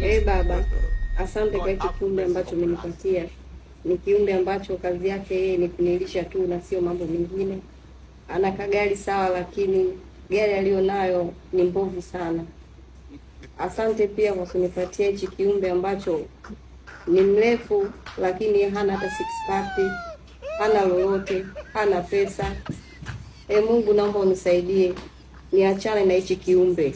Baba, asante kwa hiki kiumbe ambacho umenipatia. Ni kiumbe ambacho kazi yake yeye ni kunilisha tu na sio mambo mengine. Ana kagari sawa, lakini gari alionayo ni mbovu sana. Asante pia kwa kunipatia hiki kiumbe ambacho ni mrefu lakini hana hata six pack, hana lolote, hana pesa. Mungu, naomba unisaidie niachane na hichi kiumbe.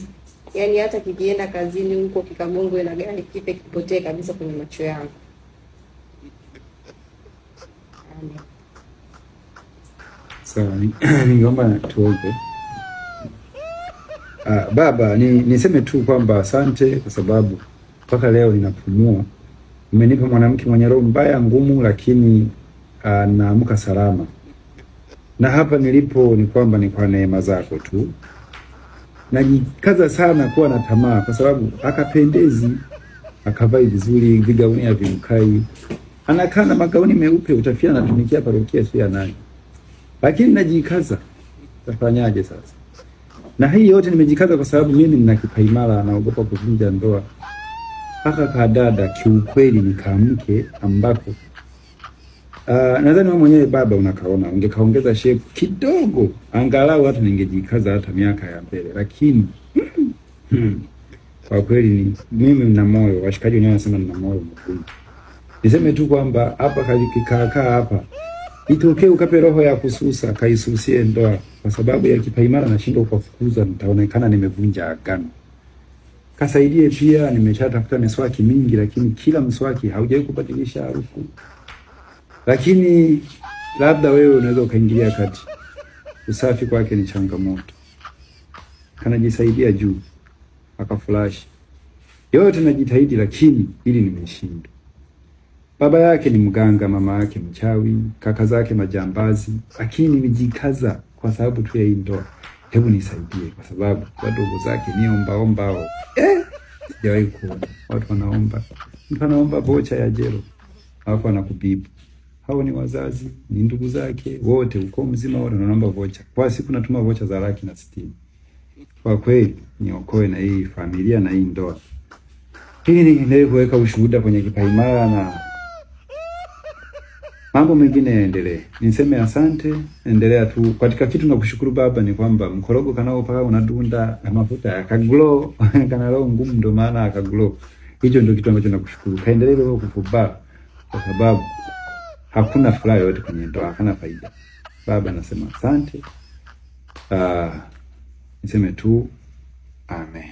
Yaani hata kikienda kazini huko kikagongwe na gari kipe kipotee kabisa kwenye macho yangu. Amen. Sawa, ningeomba tuombe. Baba, niseme tu kwamba asante kwa sababu mpaka leo ninapumua. Umenipa mwanamke mwenye roho mbaya ngumu, lakini naamka salama. Na hapa nilipo ni kwamba ni kwa neema zako tu. Najikaza sana kuwa na tamaa kwa sababu akapendezi, akavai vizuri, vigauni havimkai. Anakaa na magauni meupe, utafia anatumikia parokia sio ya nani. Lakini najikaza. Tafanyaje sasa? Na hii yote nimejikaza kwa sababu mimi nina kipaimara, naogopa kuvunja ndoa. Haka kadada kiukweli nikamke ambako nadhani wewe mwenyewe baba unakaona ungekaongeza shape kidogo angalau hata ningejikaza hata miaka ya mbele, lakini kwa kweli ni mimi nina moyo, washikaji wenyewe wanasema nina moyo mkubwa. Niseme tu kwamba hapa kajikaa hapa itokee ukape roho ya kususa kaisusie ndoa kwa sababu ya kipaimara nashindwa kufukuza, nitaonekana nimevunja agano. Kasaidie pia, nimeshatafuta miswaki mingi lakini kila mswaki haujawahi kubadilisha harufu. Lakini labda wewe unaweza ukaingilia kati. Usafi kwake ni changamoto. Kanajisaidia juu akaflash. Yote najitahidi lakini ili nimeshindwa. Baba yake ni mganga, mama yake mchawi, kaka zake majambazi, lakini nimejikaza kwa sababu tu ya hii ndoa. Hebu nisaidie kwa sababu wadogo zake ni omba. Sijawahi kuona watu wanaomba. Mtu anaomba vocha ya jelo alafu anakubibu. Hao ni wazazi, ni ndugu zake, wote uko mzima wote wanaomba vocha. Kwa siku natuma vocha za 160. Kwa kweli niokoe na hii familia na hii ndoa. Hili niendelee kuweka ushuhuda kwenye kipaimara na mambo mengine yaendelee. Niseme asante, endelea tu. Katika kitu na kushukuru baba ni kwamba mkorogo kanao paka unadunda na mafuta yakaglow, kana roho ngumu ndio maana akaglow. Hicho ndio kitu ambacho nakushukuru. Kaendelee wewe kufuba kwa sababu hakuna furaha yote kwenye ndoa, hakuna faida. Baba nasema asante. Niseme tu amen.